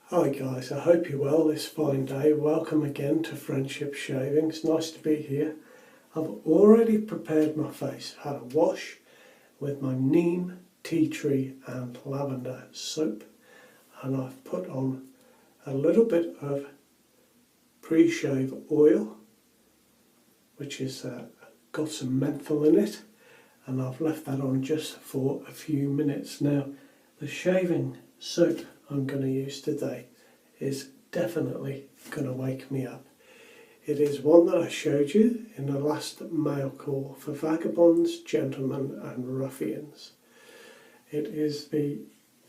Hi guys, I hope you're well this fine day. Welcome again to Friendship Shaving. It's nice to be here. I've already prepared my face, had a wash with my neem, tea tree and lavender soap, and I've put on a little bit of pre-shave oil which has got some menthol in it, and I've left that on just for a few minutes. Now the shaving soap I'm going to use today is definitely going to wake me up. It is one that I showed you in the last mail call for Vagabonds, Gentlemen and Ruffians. It is the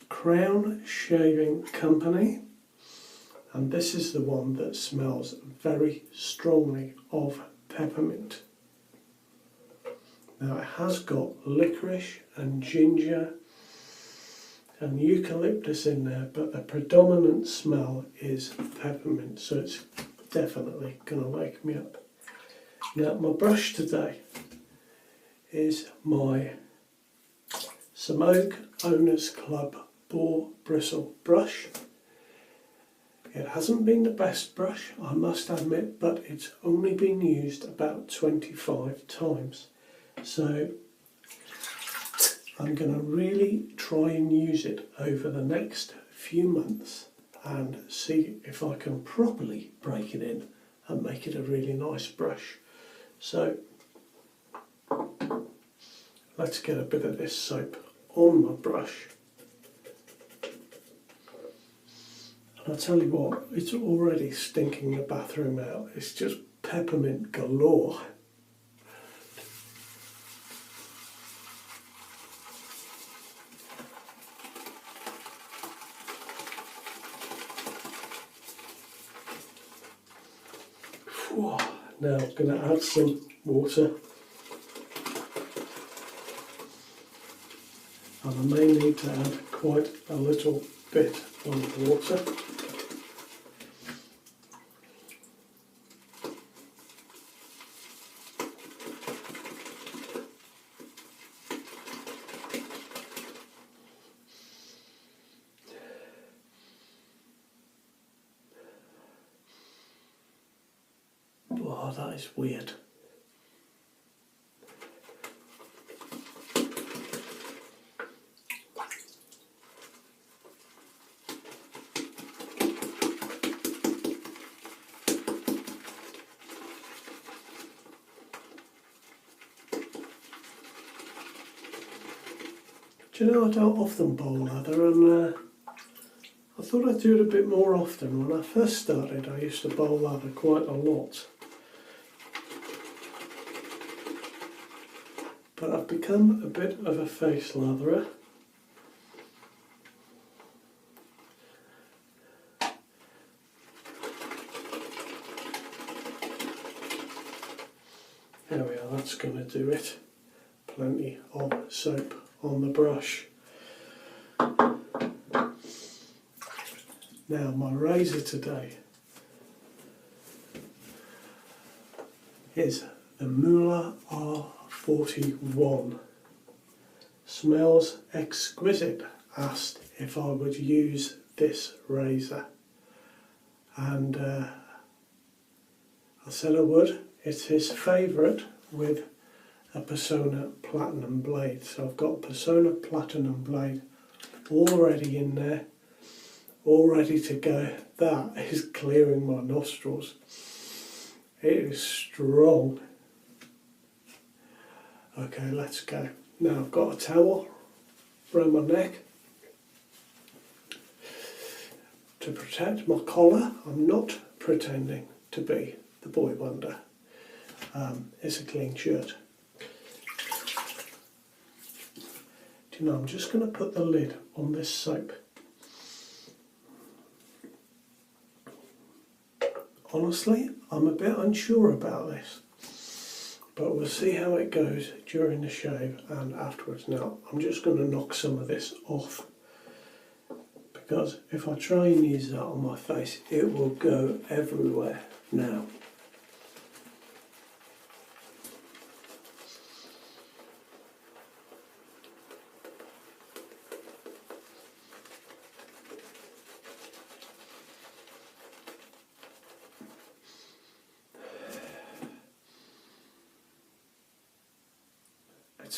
Crown Shaving Company, and this is the one that smells very strongly of peppermint. Now it has got licorice and ginger and eucalyptus in there, but the predominant smell is peppermint, so it's definitely going to wake me up. Now my brush today is my Samoag Owners Club Boar Bristle brush. It hasn't been the best brush, I must admit, but it's only been used about 25 times. So I'm going to really try and use it over the next few months and see if I can properly break it in and make it a really nice brush. So let's get a bit of this soap on my brush. And I'll tell you what, it's already stinking the bathroom out. It's just peppermint galore. Now I'm going to add some water, and I may need to add quite a little bit of water. Oh, that is weird. Do you know, I don't often bowl lather, and I thought I'd do it a bit more often. When I first started, I used to bowl lather quite a lot. But I've become a bit of a face latherer. There we are, that's going to do it. Plenty of soap on the brush. Now my razor today is the Mühle R41. Smells exquisite. Asked if I would use this razor, and I said I would. It's his favourite with a Personna Platinum blade. So I've got a Personna Platinum blade already in there, all ready to go. That is clearing my nostrils. It is strong. Okay, let's go. Now I've got a towel around my neck to protect my collar. I'm not pretending to be the boy wonder. It's a clean shirt. Do you know, I'm just going to put the lid on this soap. Honestly, I'm a bit unsure about this, but we'll see how it goes during the shave and afterwards. Now, I'm just going to knock some of this off, because if I try and use that on my face, it will go everywhere. Now,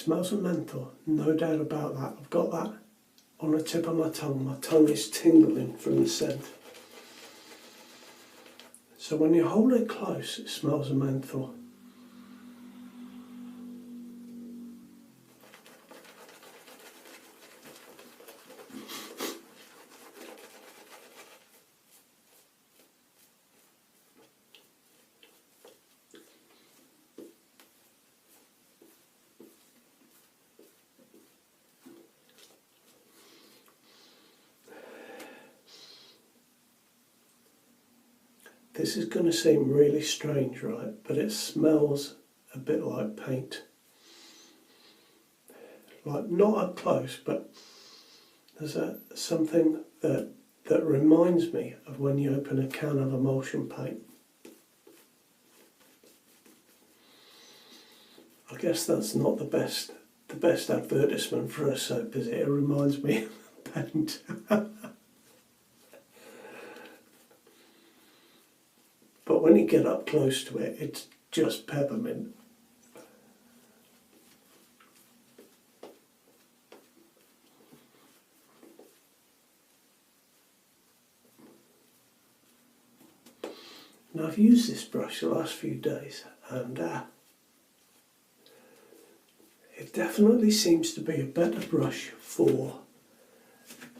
smells of menthol, no doubt about that. I've got that on the tip of my tongue. My tongue is tingling from the scent. So when you hold it close, it smells of menthol. This is going to seem really strange, right? But it smells a bit like paint. Like, not up close, but there's something that reminds me of when you open a can of emulsion paint. I guess that's not the best advertisement for a soap, is it? It reminds me of paint. But when you get up close to it, it's just peppermint. Now, I've used this brush the last few days, and it definitely seems to be a better brush for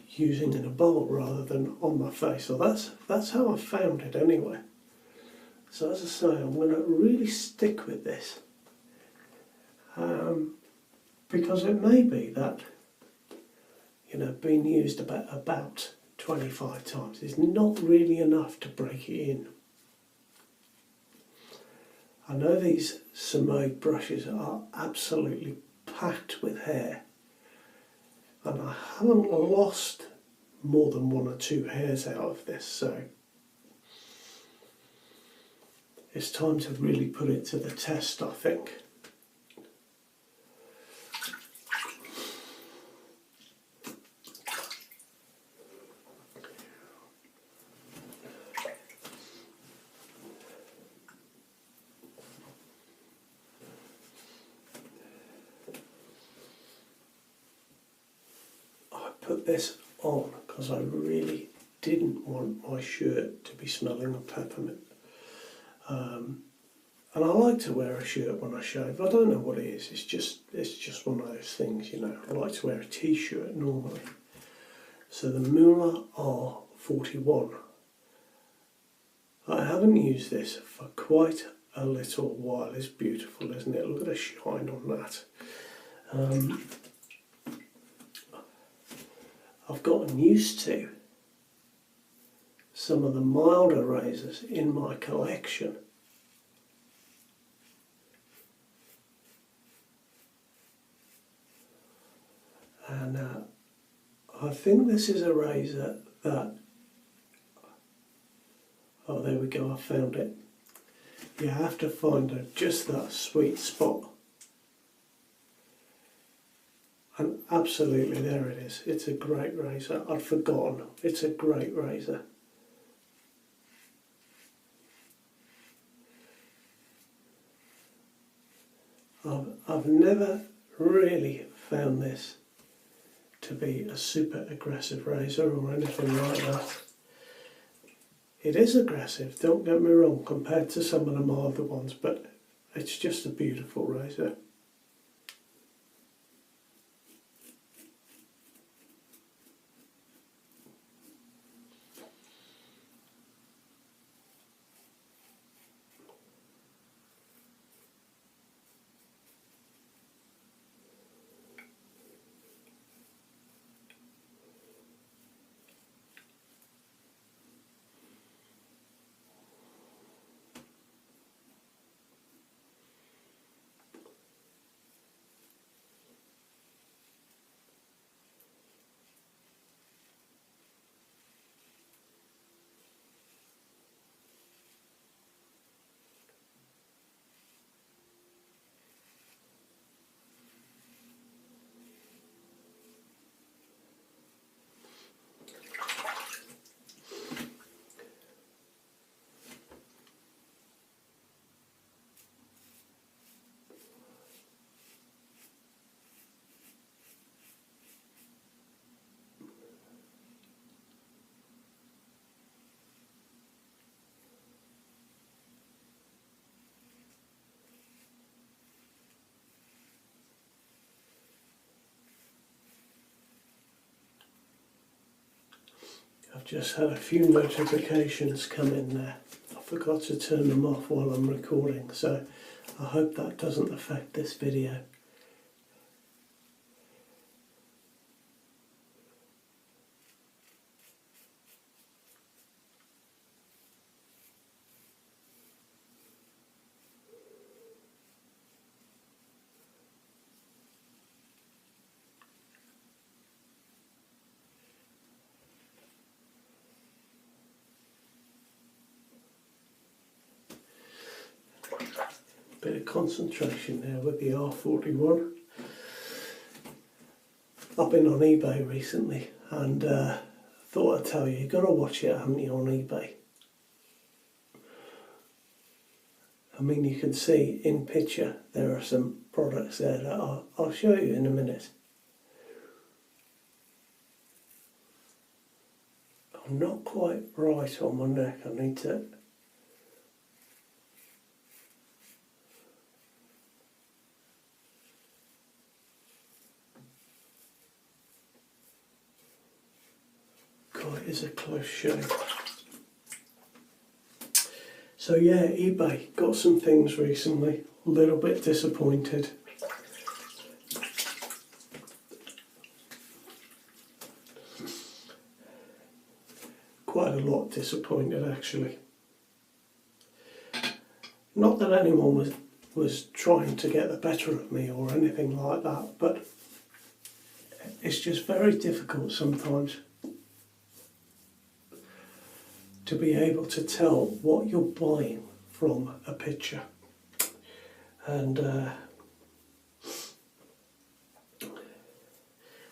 using in a bowl rather than on my face. So that's how I found it anyway. So as I say, I'm going to really stick with this, because it may be that, you know, being used about 25 times is not really enough to break it in. I know these Somade brushes are absolutely packed with hair, and I haven't lost more than 1 or 2 hairs out of this, so it's time to really put it to the test, I think. I put this on because I really didn't want my shirt to be smelling of peppermint. And I like to wear a shirt when I shave. I don't know what it is. It's just one of those things, you know. I like to wear a t-shirt normally. So the Mühle R41. I haven't used this for quite a little while. It's beautiful, isn't it? Look at the shine on that. I've gotten used to some of the milder razors in my collection. And I think this is a razor that, oh, there we go, I found it. You have to find just that sweet spot. And absolutely, there it is. It's a great razor. I'd forgotten. It's a great razor. I've never really found this to be a super aggressive razor or anything like that. It is aggressive, don't get me wrong, compared to some of the milder ones, but it's just a beautiful razor. Just had a few notifications come in there. I forgot to turn them off while I'm recording, so I hope that doesn't affect this video. Bit of concentration there with the R41. I've been on eBay recently and thought I'd tell you, you've got to watch it, haven't you, on eBay? I mean, you can see in picture there are some products there that I'll show you in a minute. I'm not quite right on my neck, I need to... God, it is a close shave. So yeah, eBay, got some things recently, a little bit disappointed. Quite a lot disappointed actually. Not that anyone was trying to get the better of me or anything like that, but it's just very difficult sometimes to be able to tell what you're buying from a picture. And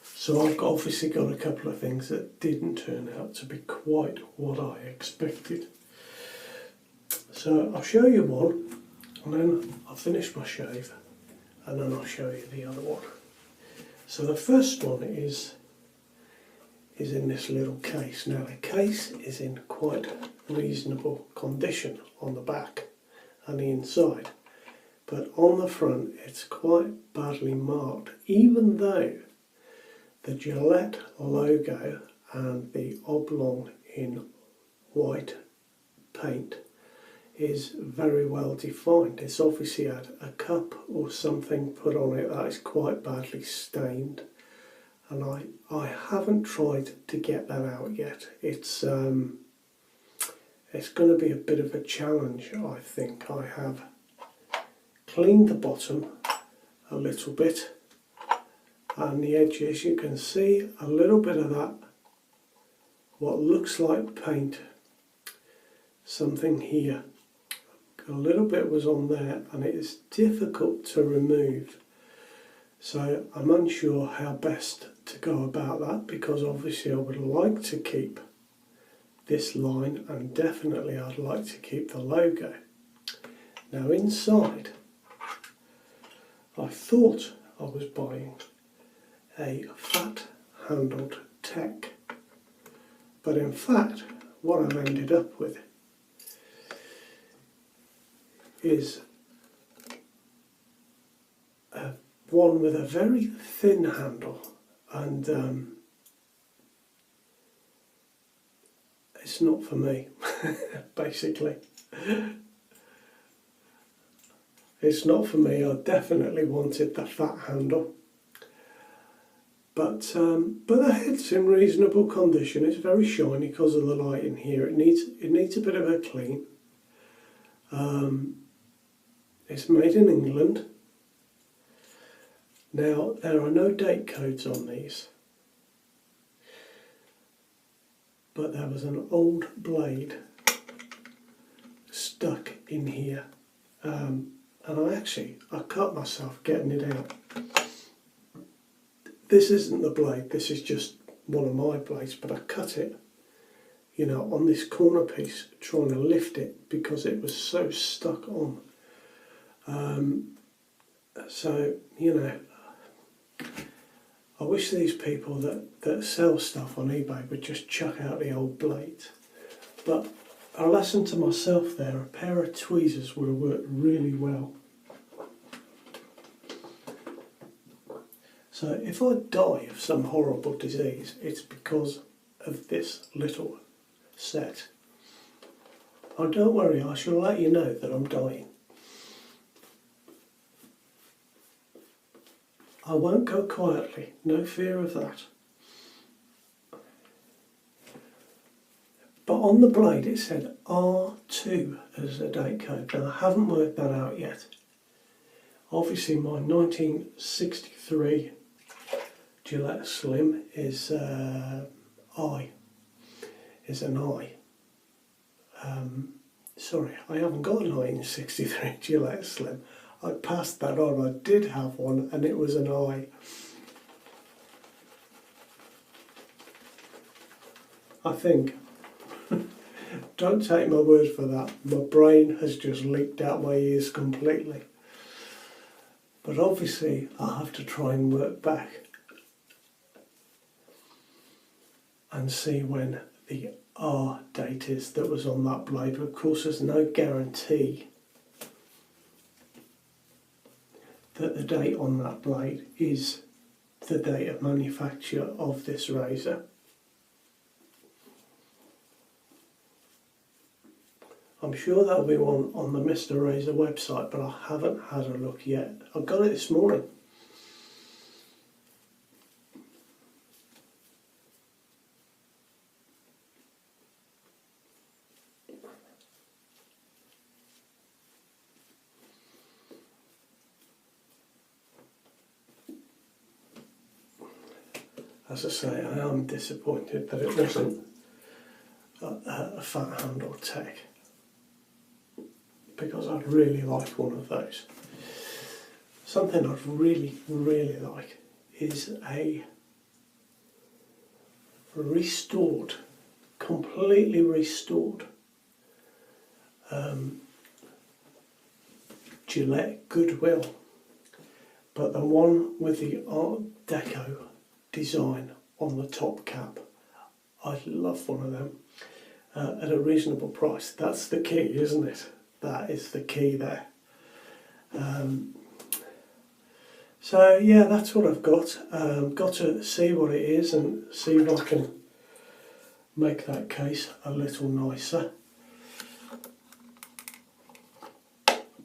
so I've obviously got a couple of things that didn't turn out to be quite what I expected. So I'll show you one, and then I'll finish my shave, and then I'll show you the other one. So the first one is in this little case. Now the case is in quite reasonable condition on the back and the inside, but on the front it's quite badly marked, even though the Gillette logo and the oblong in white paint is very well defined. It's obviously had a cup or something put on it that is quite badly stained, and I haven't tried to get that out yet. It's going to be a bit of a challenge, I think. I have cleaned the bottom a little bit, and the edges, you can see a little bit of that, what looks like paint, something here. A little bit was on there, and it is difficult to remove. So I'm unsure how best to go about that, because obviously I would like to keep this line, and definitely I'd like to keep the logo. Now inside, I thought I was buying a fat handled tech, but in fact what I've ended up with is one with a very thin handle, and it's not for me. Basically it's not for me. I definitely wanted the fat handle, but the head's in reasonable condition. It's very shiny because of the light in here. It needs a bit of a clean. It's made in England. Now, there are no date codes on these, but there was an old blade stuck in here, and I cut myself getting it out. This isn't the blade, this is just one of my blades, but I cut it, you know, on this corner piece, trying to lift it because it was so stuck on. So, you know, I wish these people that sell stuff on eBay would just chuck out the old blades. But a lesson to myself there, a pair of tweezers would have worked really well. So if I die of some horrible disease, it's because of this little set. Oh, don't worry, I shall let you know that I'm dying. I won't go quietly, no fear of that. But on the blade it said R2 as a date code. Now I haven't worked that out yet. Obviously my 1963 Gillette Slim is I. Is an I. Sorry, I haven't got a 1963 Gillette Slim. I passed that on. I did have one and it was an I. I think. Don't take my word for that. My brain has just leaked out my ears completely. But obviously I have to try and work back and see when the R date is that was on that blade. But of course there's no guarantee that the date on that blade is the date of manufacture of this razor. I'm sure there'll be one on the Mr. Razor website, but I haven't had a look yet. I got it this morning. As I say, I am disappointed that it wasn't a fat handle tech, because I'd really like one of those. Something I'd really like is a restored, completely restored Gillette Goodwill, but the one with the Art Deco design on the top cap. I'd love one of them at a reasonable price. That's the key, isn't it? That is the key there. So yeah, that's what I've got. Got to see what it is and see if I can make that case a little nicer.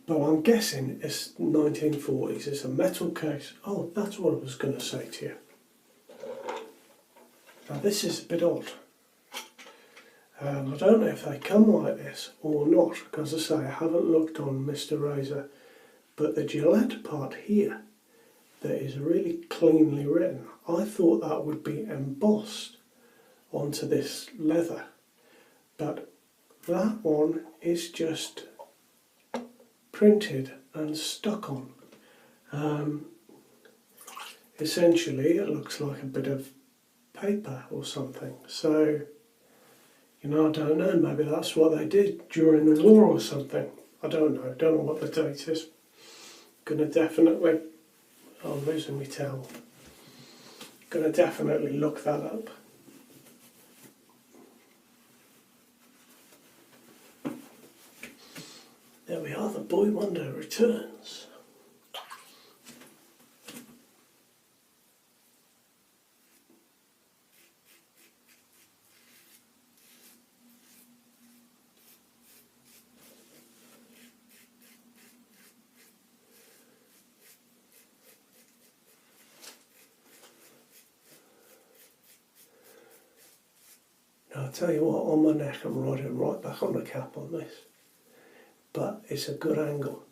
But I'm guessing it's 1940s. It's a metal case. Oh, that's what I was going to say to you. Now this is a bit odd. I don't know if they come like this or not, because as I say, I haven't looked on Mr. Razor, but the Gillette part here that is really cleanly written, I thought that would be embossed onto this leather, but that one is just printed and stuck on. Essentially it looks like a bit of paper or something, so you know, I don't know, maybe that's what they did during the war or something. I don't know what the date is. Gonna definitely, I'm losing my towel. Gonna definitely look that up. There we are, the Boy Wonder returns. Now, I'll tell you what, on my neck I'm riding right back on the cap on this, but it's a good angle.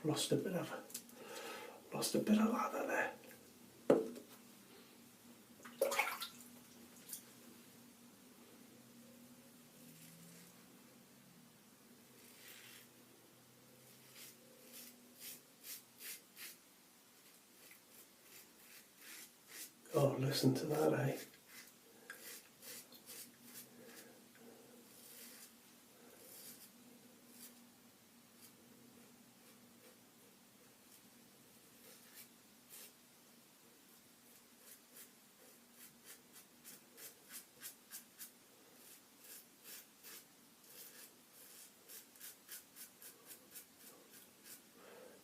Lost a bit of lather there. Oh, listen to that, eh?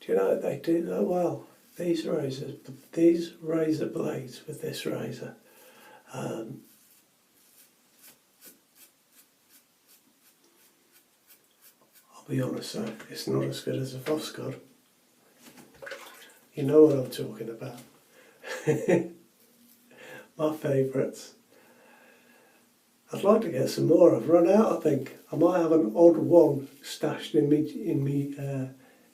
Do you know they do that well? These razor blades with this razor. I'll be honest though, it's not as good as a Voskhod. You know what I'm talking about. My favourites. I'd like to get some more. I've run out, I think. I might have an odd one stashed in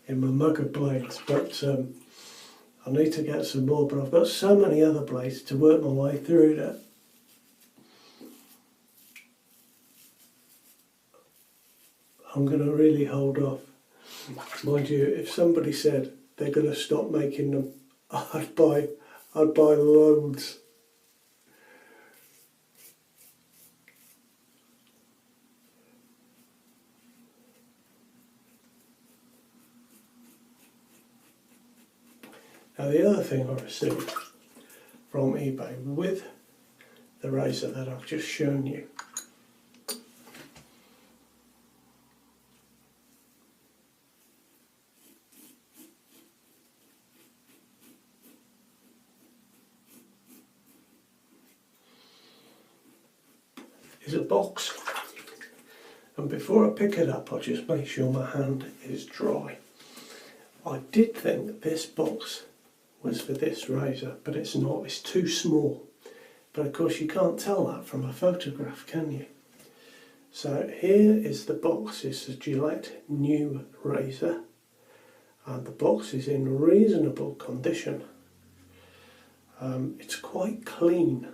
my mug of blades, but I need to get some more. But I've got so many other blades to work my way through that I'm going to really hold off. Mind you, if somebody said they're going to stop making them, I'd buy loads. Now the other thing I received from eBay with the razor that I've just shown you is a box, and before I pick it up I'll just make sure my hand is dry. I did think this box was for this razor, but it's not, it's too small. But of course you can't tell that from a photograph, can you? So here is the box. It's a Gillette new razor, and the box is in reasonable condition. It's quite clean.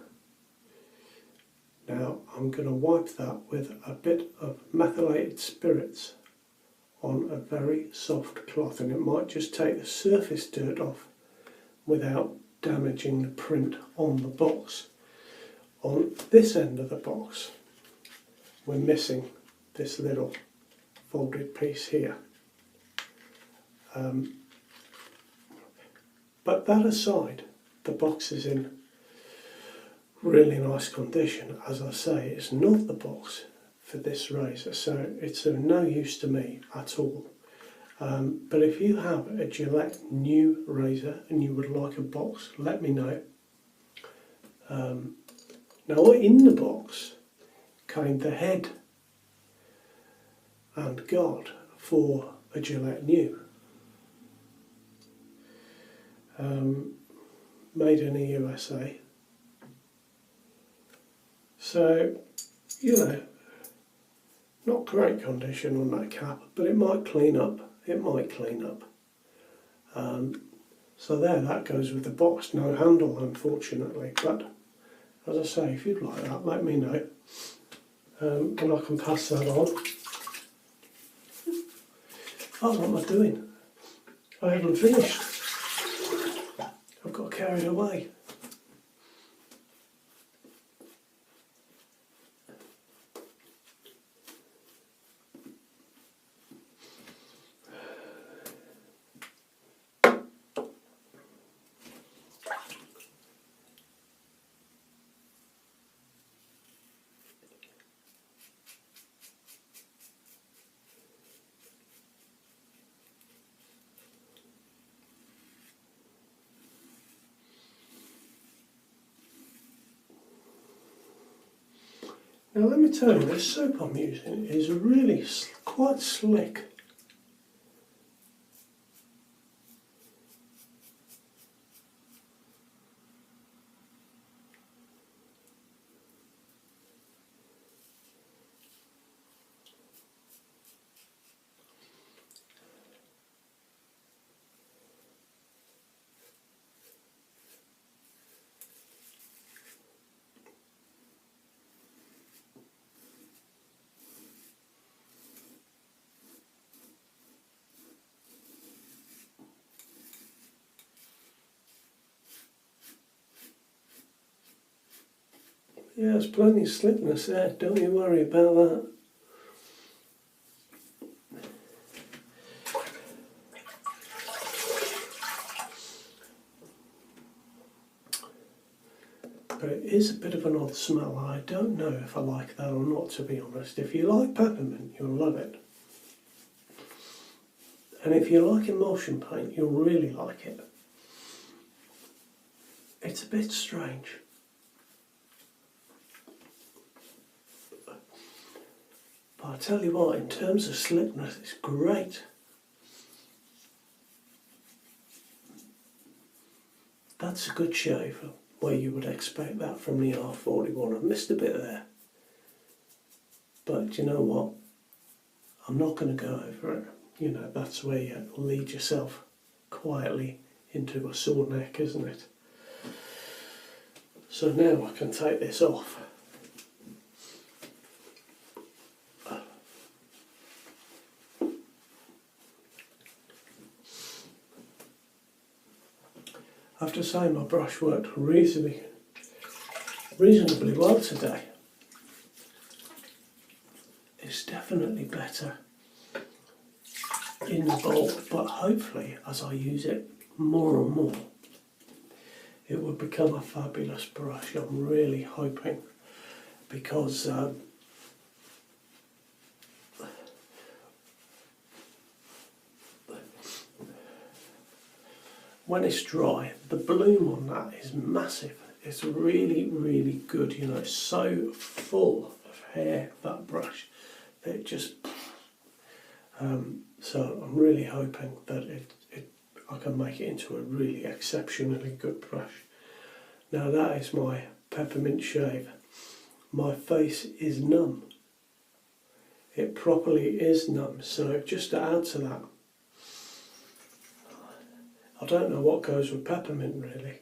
Now I'm going to wipe that with a bit of methylated spirits on a very soft cloth, and it might just take the surface dirt off without damaging the print on the box. On this end of the box we're missing this little folded piece here. But that aside, the box is in really nice condition. As I say, it's not the box for this razor, so it's of no use to me at all. But if you have a Gillette new razor and you would like a box, let me know. Now in the box came the head and guard for a Gillette new. Made in the USA. So, you know, not great condition on that cap, but it might clean up. It might clean up. So there, that goes with the box. No handle, unfortunately. But as I say, if you'd like that, let me know, and I can pass that on. Oh, what am I doing? I haven't finished. I've got carried away. Now let me tell you, this soap I'm using is really quite slick. Yeah, there's plenty of slickness there, don't you worry about that. But it is a bit of an odd smell. I don't know if I like that or not, to be honest. If you like peppermint, you'll love it. And if you like emulsion paint, you'll really like it. It's a bit strange. But I tell you what, in terms of slickness, it's great. That's a good shave, where you would expect that from the R41. I've missed a bit there. But you know what? I'm not going to go over it. You know, that's where you lead yourself quietly into a sore neck, isn't it? So now I can take this off. I have to say my brush worked reasonably well today. It's definitely better in the bowl, but hopefully as I use it more and more, it will become a fabulous brush. I'm really hoping, because when it's dry, the bloom on that is massive. It's really, really good. You know, it's so full of hair, that brush, that it just... so I'm really hoping that I can make it into a really exceptionally good brush. Now that is my peppermint shave. My face is numb. It properly is numb. So just to add to that, I don't know what goes with peppermint really.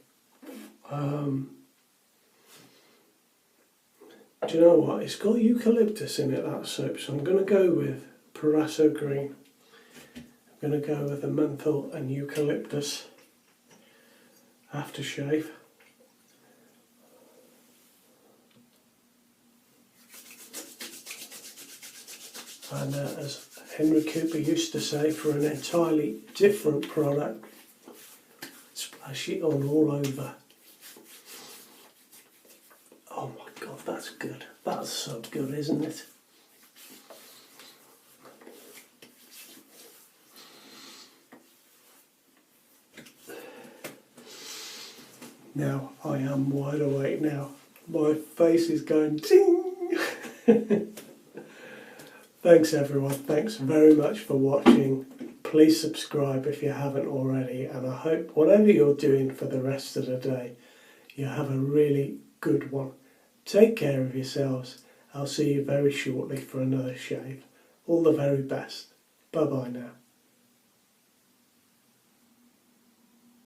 Do you know what? It's got eucalyptus in it, that soap, so I'm going to go with Parasso Green. I'm going to go with the menthol and eucalyptus aftershave. And as Henry Cooper used to say, for an entirely different product, splash it on all over. Oh my God, that's good. That's so good, isn't it? Now I am wide awake now. My face is going ting. Thanks everyone, thanks very much for watching. Please subscribe if you haven't already, and I hope whatever you're doing for the rest of the day, you have a really good one. Take care of yourselves. I'll see you very shortly for another shave. All the very best. Bye bye now.